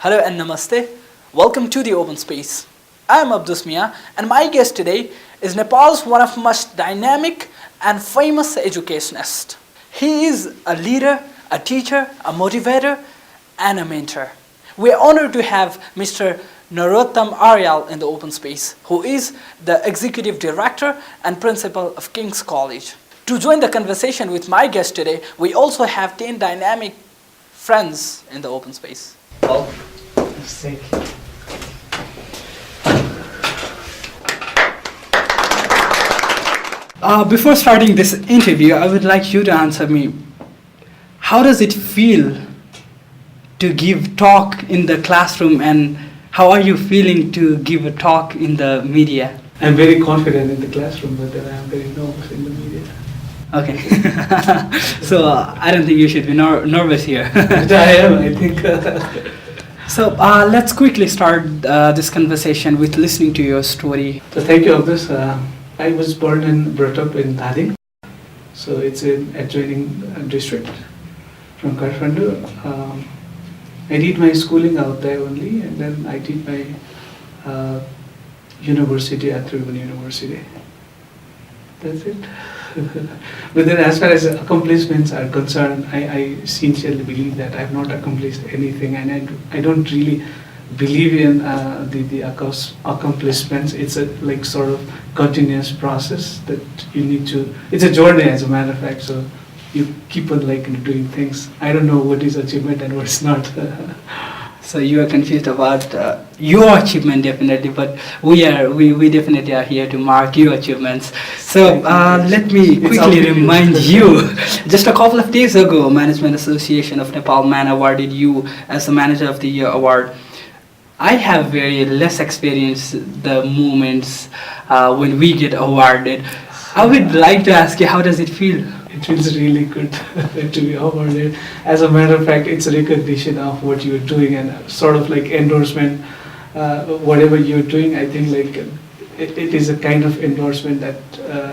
Hello and namaste. Welcome to the Open Space. I am Abdus Mia and my guest today is Nepal's one of most dynamic and famous educationist. He is a leader, a teacher, a motivator and a mentor. We are honored to have Mr. Narottam Aryal in the Open Space, who is the Executive Director and Principal of King's College. To join the conversation with my guest today, we also have 10 dynamic friends in the Open Space. Well, Thank you. Before starting this interview, I would like you to answer me. How does it feel to give talk in the classroom, and how are you feeling to give a talk in the media? I'm very confident in the classroom, but then I'm very nervous in the media. Okay. So I don't think you should be nervous here. But I am, I think. So let's quickly start this conversation with listening to your story. So thank you, Abdus. I was born and brought up in Dhading. So it's an adjoining district from Kathmandu. I did my schooling out there only, and then I did my university at Tribhuvan University. That's it. But then as far as accomplishments are concerned, I sincerely believe that I have not accomplished anything, and I don't really believe in the accomplishments. It's a like sort of continuous process that you need to, it's a journey as a matter of fact, so you keep on like doing things. I don't know what is achievement and what's not. So you are confused about your achievement, definitely, but we definitely are here to mark your achievements. So let me quickly remind you, just a couple of days ago, Management Association of Nepal Man awarded you as the Manager of the Year award. I have very less experience the moments when we get awarded. I would like to ask you, how does it feel? It feels really good to be awarded. As a matter of fact, it's a recognition of what you're doing and sort of like endorsement. Whatever you're doing, I think like it is a kind of endorsement that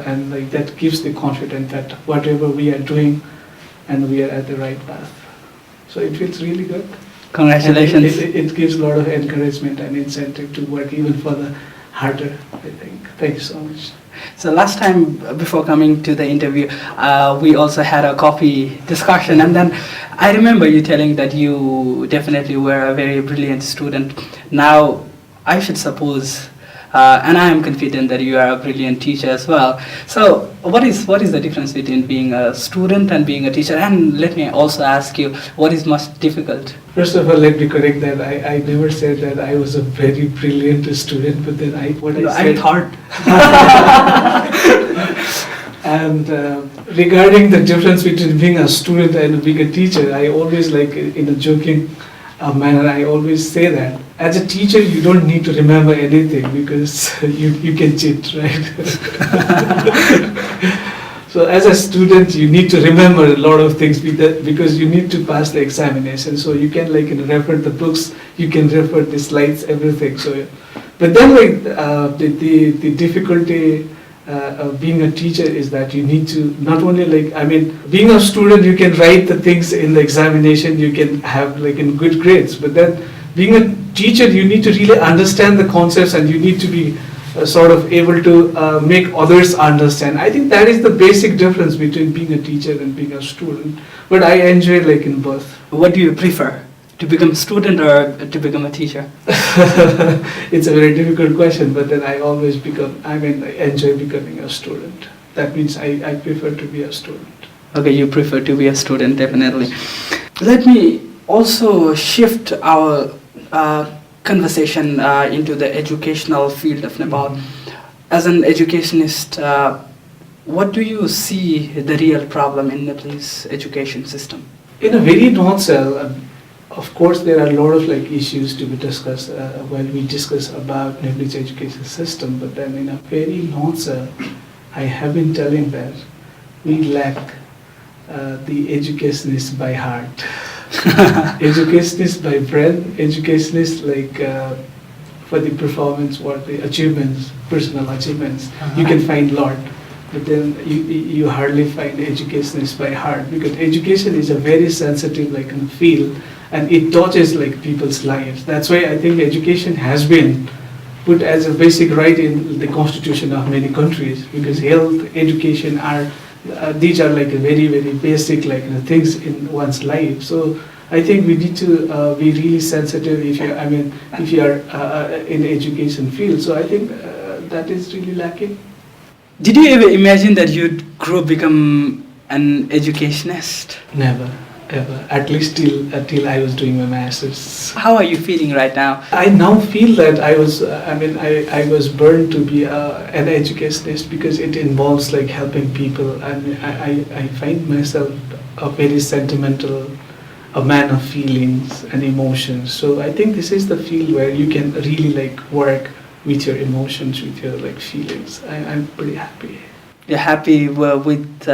and like that gives the confidence that whatever we are doing, and we are at the right path. So it feels really good. Congratulations. It gives a lot of encouragement and incentive to work even further harder, I think. Thank you so much. So last time, before coming to the interview, we also had a coffee discussion, and then I remember you telling that you definitely were a very brilliant student. Now, I should suppose, and I am confident that you are a brilliant teacher as well. So what is the difference between being a student and being a teacher? And let me also ask you, what is most difficult? First of all, let me correct that. I never said that I was a very brilliant student, but then I thought. And regarding the difference between being a student and being a teacher, I always like in a joking manner, I always say that as a teacher, you don't need to remember anything because you can cheat, right? So as a student, you need to remember a lot of things because you need to pass the examination. So you can like refer the books, you can refer the slides, everything. So, but then like the difficulty of being a teacher is that you need to not only like, I mean, being a student, you can write the things in the examination, you can have like in good grades. But then being a teacher, you need to really understand the concepts, and you need to be sort of able to make others understand. I think that is the basic difference between being a teacher and being a student. But I enjoy like in both. What do you prefer, to become a student or to become a teacher? It's a very difficult question, but then I always I enjoy becoming a student. That means I prefer to be a student. Okay, you prefer to be a student, definitely. Let me also shift our conversation into the educational field of Nepal. As an educationist, what do you see the real problem in Nepalese education system? In a very nutshell, of course there are a lot of like issues to be discussed when we discuss about Nepalese education system, but then in a very nutshell, I have been telling that we lack the educationist by heart. Educationist by brain, educationist like for the performance, what the achievements, personal achievements, you can find a lot. but then you hardly find educationists by heart, because education is a very sensitive like field, and it touches like people's lives. That's why I think education has been put as a basic right in the constitution of many countries, because health, education are these are like a very very basic like things in one's life. So I think we need to be really sensitive if you if you are in the education field. So I think that is really lacking. Did you ever imagine that you'd grow become an educationist? Never, ever. At least till I was doing my masters. How are you feeling right now? I now feel that I was. I was burned to be an educationist, because it involves like helping people, and I find myself a very sentimental, a man of feelings and emotions. So I think this is the field where you can really like work with your emotions, with your like feelings. I'm pretty happy. You're happy with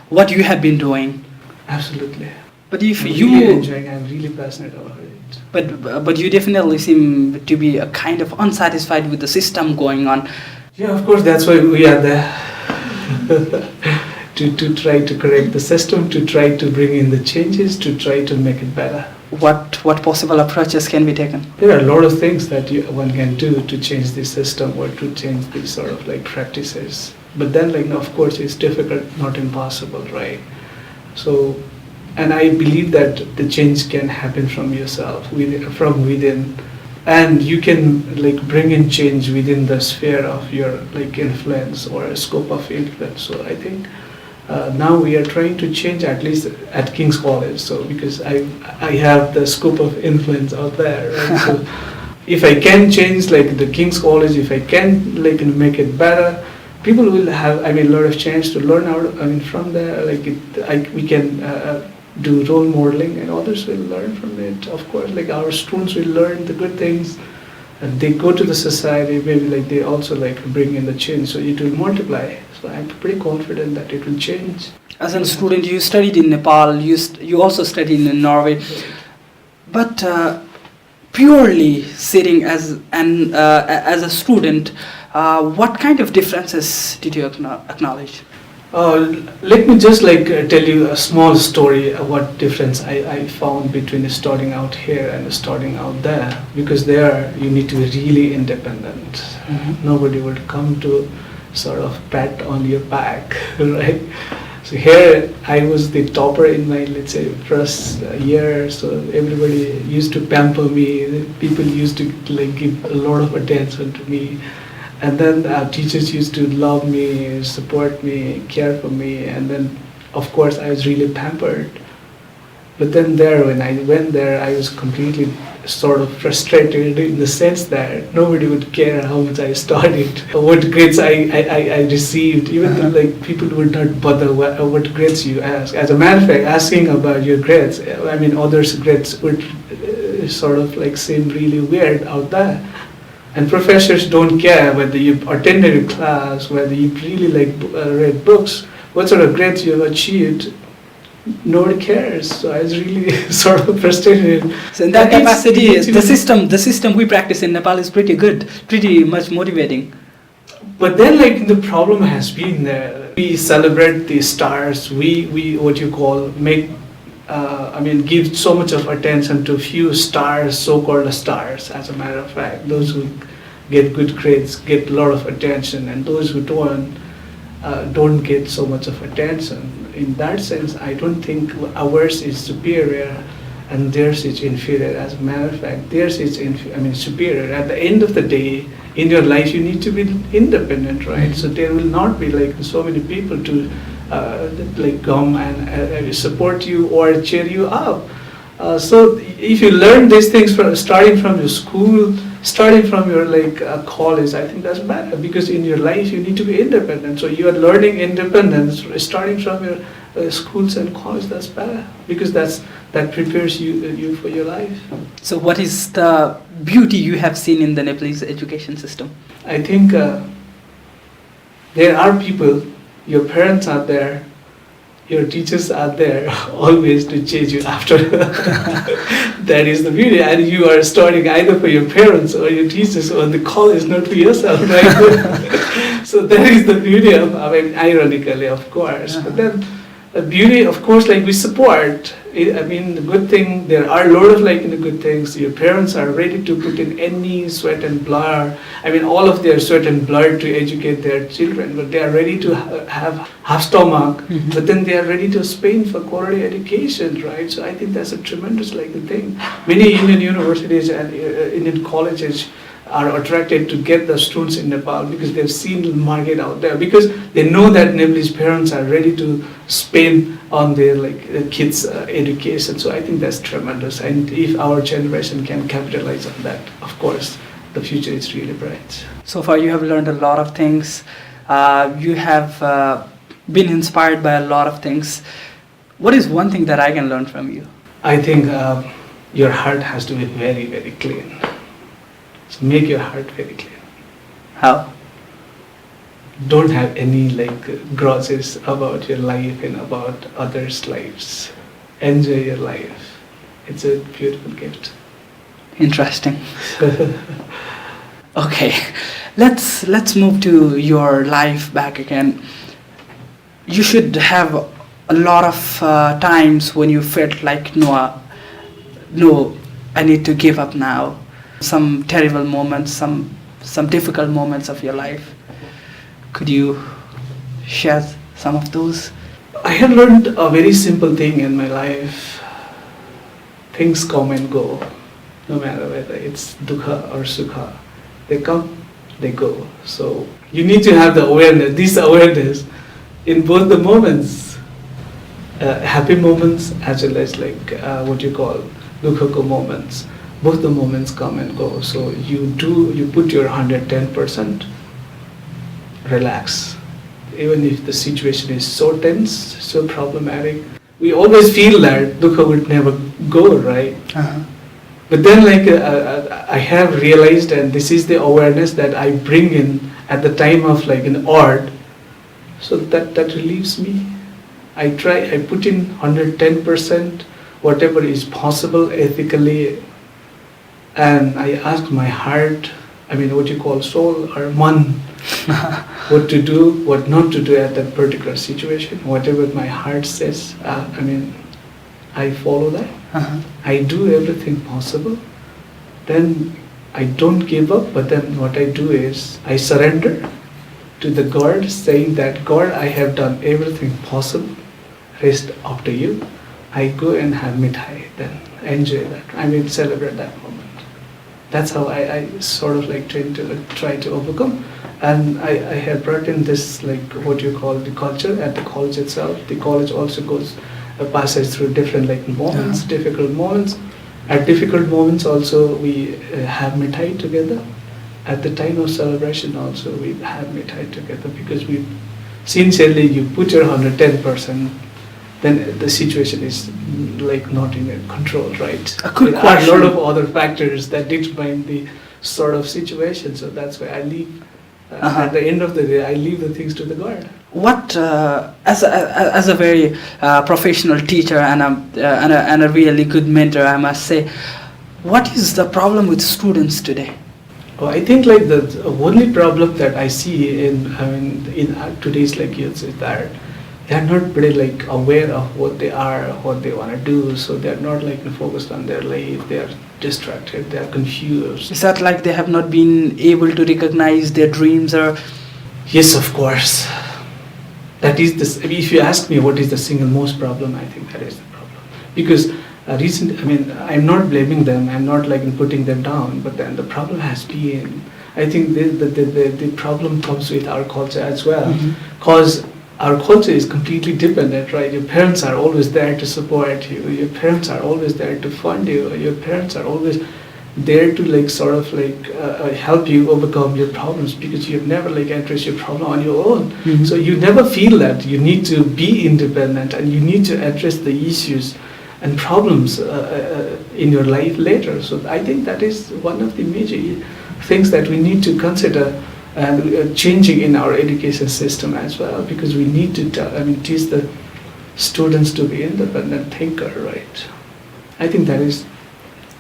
what you have been doing. Absolutely. But if I'm you really enjoying, I'm really passionate about it. but you definitely seem to be a kind of unsatisfied with the system going on. Yeah, of course, that's why we are there. to try to correct the system, to try to bring in the changes, to try to make it better. What possible approaches can be taken? There are a lot of things that one can do to change the system or to change these sort of like practices. But then like of course it's difficult, not impossible, right? So, and I believe that the change can happen from yourself, from within, and you can like bring in change within the sphere of your like influence or scope of influence. So I think now we are trying to change, at least at King's College. So because I have the scope of influence out there, right? So if I can change like the King's College, if I can like make it better, people will have a lot of chance to learn out. From there, we can do role modeling, and others will learn from it. Of course, like our students will learn the good things, and they go to the society. Maybe like they also like bring in the change, so it will multiply. So I'm pretty confident that it will change. As a student, you studied in Nepal. You also studied in Norway, but purely sitting as a student, what kind of differences did you acknowledge? Let me just tell you a small story of what difference I found between starting out here and starting out there. Because there you need to be really independent. Mm-hmm. Nobody would come to sort of pat on your back, right? So here I was the topper in my, let's say, first year. So everybody used to pamper me. People used to give a lot of attention to me. And then teachers used to love me, support me, care for me, and then of course I was really pampered. But then when I went there, I was completely sort of frustrated, in the sense that nobody would care how much I studied, or what grades I received. Even though people would not bother what grades you ask. As a matter of fact, asking about your grades, others' grades would sort of seem really weird out there. And professors don't care whether you attended a class, whether you really read books, what sort of grades you have achieved. Nobody cares. So I was really sort of frustrated. So in that capacity, the system we practice in Nepal is pretty good, pretty much motivating. But then the problem has been there. We celebrate the stars. We what you call give so much of attention to few stars, so-called stars. As a matter of fact, those who get good grades get a lot of attention, and those who don't get so much of attention. In that sense, I don't think ours is superior and theirs is inferior. As a matter of fact, theirs is superior. At the end of the day, in your life, you need to be independent, right? So there will not be so many people to come and support you or cheer you up. So if you learn these things starting from your school, starting from your college, I think that's better, because in your life you need to be independent. So you are learning independence starting from your schools and college. That's better, because that prepares you for your life. So what is the beauty you have seen in the Nepalese education system? I think there are people. Your parents are there, your teachers are there always to chase you after. That is the beauty. And you are studying either for your parents or your teachers or the college, not for yourself, right? So that is the beauty of, I mean, ironically, of course. But then the beauty, of course, like we support. I mean, the good thing, there are a lot of like the good things. Your parents are ready to put in any sweat and blood. I mean, all of their sweat and blood to educate their children. But they are ready to have half stomach. But then they are ready to spend for quality education, right? So I think that's a tremendous like thing. Many Indian universities and Indian colleges are attracted to get the students in Nepal because they've seen the market out there, because they know that Nepalese parents are ready to spend on their like kids' education. So I think that's tremendous, and if our generation can capitalize on that, of course, the future is really bright. So far, you have learned a lot of things. You have been inspired by a lot of things. What is one thing that I can learn from you? I think your heart has to be very, very clean. So make your heart very clean. How? Don't have any like grudges about your life and about others' lives. Enjoy your life. It's a beautiful gift. Interesting. Okay, let's move to your life back again. You should have a lot of times when you felt like no, I need to give up now. Some terrible moments, some difficult moments of your life. Could you share some of those? I have learned a very simple thing in my life. Things come and go, no matter whether it's dukha or sukha. They come, they go. So you need to have the awareness, this awareness in both the moments. Happy moments as well as like what you call dukkha moments. Both the moments come and go. So you put your 110%, relax. Even if the situation is so tense, so problematic, we always feel that dukkha would never go, right? But then like I have realized, and this is the awareness that I bring in at the time of like an art, so that relieves me. I put in 110%, whatever is possible ethically, and I ask my heart, I mean what you call soul or man, what to do, what not to do at that particular situation. Whatever my heart says, I mean, I follow that. I do everything possible. Then I don't give up, but then what I do is I surrender to the God, saying that God, I have done everything possible. Rest up to you. I go and have mithai, then enjoy that. I mean, celebrate that moment. That's how I sort of like try to overcome. And I have brought in this like what you call the culture at the college itself. The college also passes through different like moments, difficult moments. At difficult moments also we have mithai together. At the time of celebration also we have mithai together, because we sincerely you put your 110%, then the situation is like not in your control, right? A quick there question. are a lot of other factors that determine the sort of situation. So that's why I leave. At the end of the day, I leave the things to the God. What, as a very professional teacher and a really good mentor, I must say, what is the problem with students today? Oh, I think like the only problem that I see in today's like youth is that they are not pretty like aware of what they are, what they want to do. So they are not like focused on their life. They are distracted. They are confused. Is that like they have not been able to recognize their dreams or? Yes, of course. That is this. If you ask me what is the single most problem, I think that is the problem. Because I'm not blaming them. I'm not like putting them down. But then the problem has been. I think the problem comes with our culture as well, because our culture is completely dependent, right? Your parents are always there to support you. Your parents are always there to fund you. Your parents are always there to like sort of like help you overcome your problems, because you've never like addressed your problem on your own. So you never feel that you need to be independent and you need to address the issues and problems in your life later. So I think that is one of the major things that we need to consider and changing in our education system as well, because we need to teach the students to be independent thinker, right? I think that is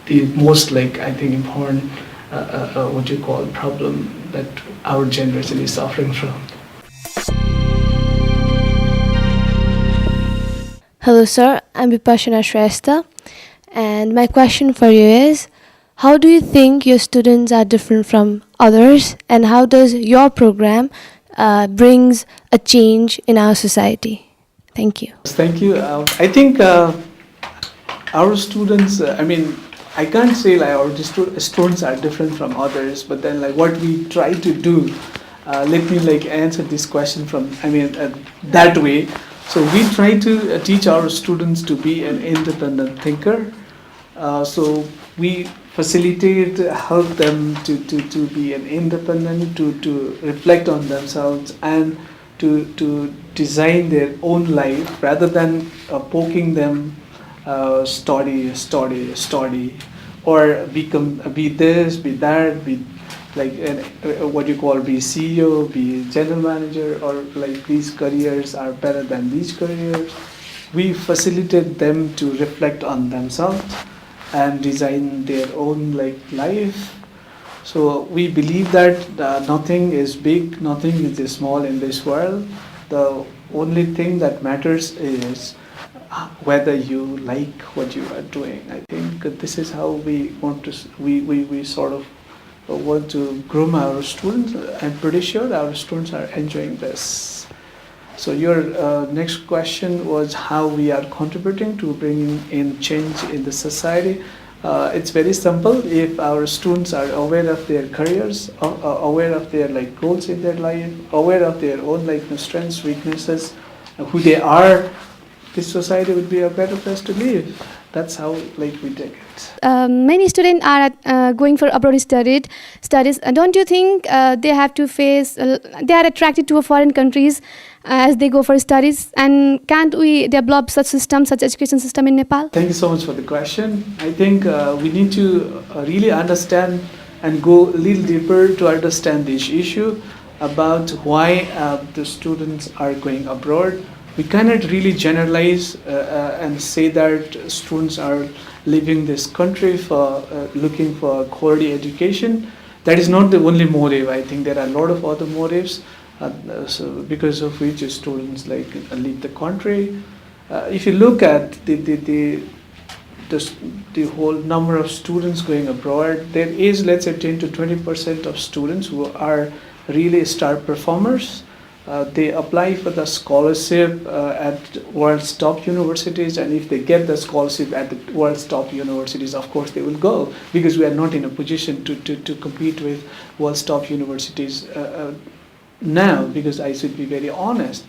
the most like I think important what you call problem that our generation is suffering from. Hello, sir. I'm Vipashana Shrestha, and my question for you is: how do you think your students are different from others, and how does your program brings a change in our society? Thank you. Thank you. I think our students. I can't say like our students are different from others, but then like what we try to do. Let me like answer this question from. That way. So we try to teach our students to be an independent thinker. So we facilitate, help them to be an independent, to reflect on themselves and to design their own life rather than poking them, study, or be this, be that, be like what you call be CEO, be general manager, or like these careers are better than these careers. We facilitate them to reflect on themselves and design their own like life. So we believe that nothing is big, nothing is small in this world. The only thing that matters is whether you like what you are doing. I think this is how we want to we sort of want to groom our students. I'm pretty sure our students are enjoying this. So your next question was how we are contributing to bringing in change in the society. It's very simple. If our students are aware of their careers, aware of their like goals in their life, aware of their own like strengths, weaknesses, who they are, this society would be a better place to live. That's how like we take it. Many students are going for abroad studies. Don't you think they have to face? They are attracted to foreign countries as they go for studies. And can't we develop such education system in Nepal? Thank you so much for the question. I think we need to really understand and go a little deeper to understand this issue about why the students are going abroad. We cannot really generalize and say that students are leaving this country for looking for quality education. That is not the only motive. I think there are a lot of other motives so because of which students like leave the country. If you look at the whole number of students going abroad, there is, let's say, 10 to 20% of students who are really star performers. They apply for the scholarship at world's top universities, and if they get the scholarship at the world's top universities, of course they will go, because we are not in a position to compete with world's top universities now, because I should be very honest.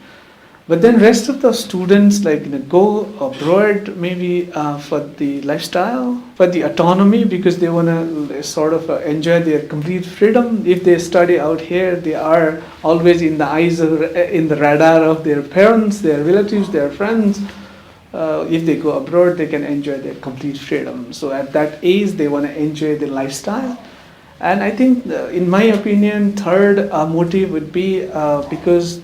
But then rest of the students go abroad maybe for the lifestyle, for the autonomy, because they want to sort of enjoy their complete freedom. If they study out here, they are always in the eyes of, in the radar of their parents, their relatives, their friends. If they go abroad, they can enjoy their complete freedom. So at that age, they want to enjoy the lifestyle. And I think, in my opinion, third motive would be because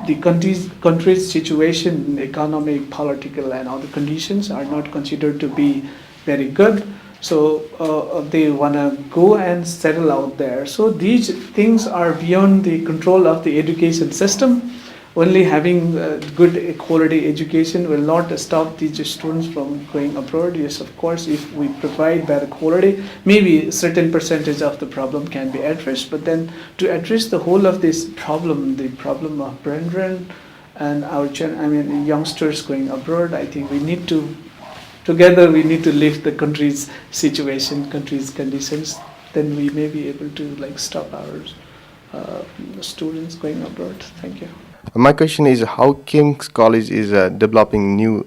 the country's situation, economic, political, and other conditions are not considered to be very good. So they want to go and settle out there. So these things are beyond the control of the education system. Only having good quality education will not stop these students from going abroad. Yes, of course, if we provide better quality, maybe a certain percentage of the problem can be addressed. But then to address the whole of this problem, the problem of brain drain and our youngsters going abroad, I think we need to, together we need to lift the country's situation, country's conditions. Then we may be able to stop our students going abroad. Thank you. My question is how King's College is developing new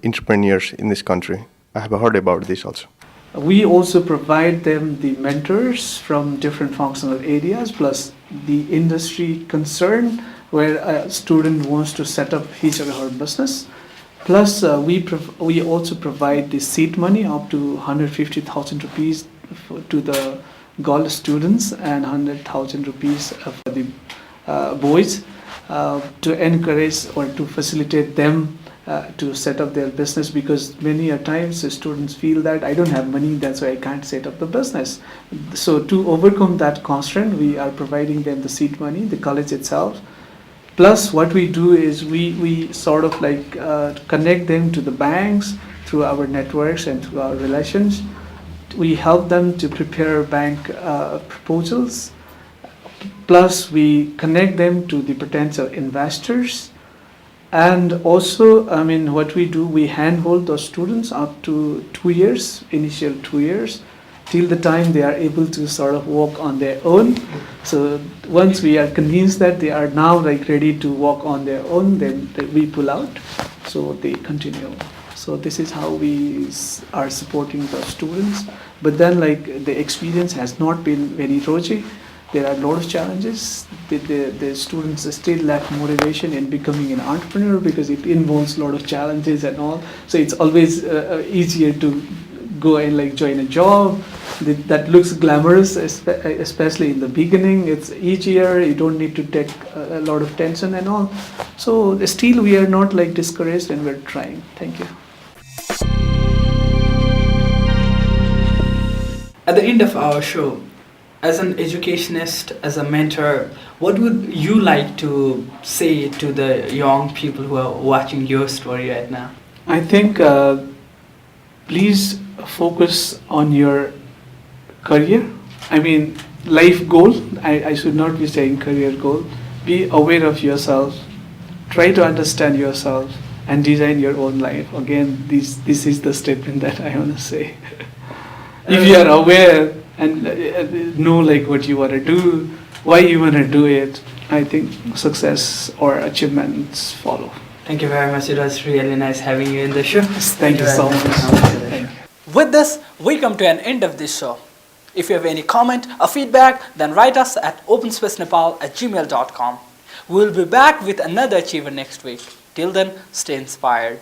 entrepreneurs in this country. I have heard about this also. We also provide them the mentors from different functional areas, plus the industry concern where a student wants to set up his or her business. Plus, we also provide the seed money up to 150,000 rupees to the girl students and 100,000 rupees for the boys to encourage or to facilitate them to set up their business, because many a times the students feel that I don't have money, that's why I can't set up the business. So to overcome that constraint, we are providing them the seed money, the college itself. Plus what we do is we sort of like connect them to the banks through our networks and through our relations. We help them to prepare bank proposals. Plus we connect them to the potential investors. And also, I mean, what we do, we handhold those students up to 2 years, initial 2 years, till the time they are able to sort of walk on their own. So once we are convinced that they are now like ready to walk on their own, then we pull out, so they continue. So this is how we are supporting the students. But then like the experience has not been very rosy. There are a lot of challenges. The students still lack motivation in becoming an entrepreneur because it involves a lot of challenges and all. So it's always easier to go and like join a job that looks glamorous, especially in the beginning. It's easier. You don't need to take a lot of tension and all. So still we are not like discouraged, and we're trying. Thank you. At the end of our show, as an educationist, as a mentor, what would you like to say to the young people who are watching your story right now? I think please focus on your career. I mean, life goal. I should not be saying career goal. Be aware of yourself. Try to understand yourself and design your own life. Again, this is the statement that I want to say. If you are aware and know like what you want to do, why you want to do it, I think success or achievements follow. Thank you very much. It was really nice having you in the show. Thank you so very much. Thank you. With this, we come to an end of this show. If you have any comment or feedback, then write us at openspacenepal@gmail.com. We will be back with another achiever next week. Till then, stay inspired.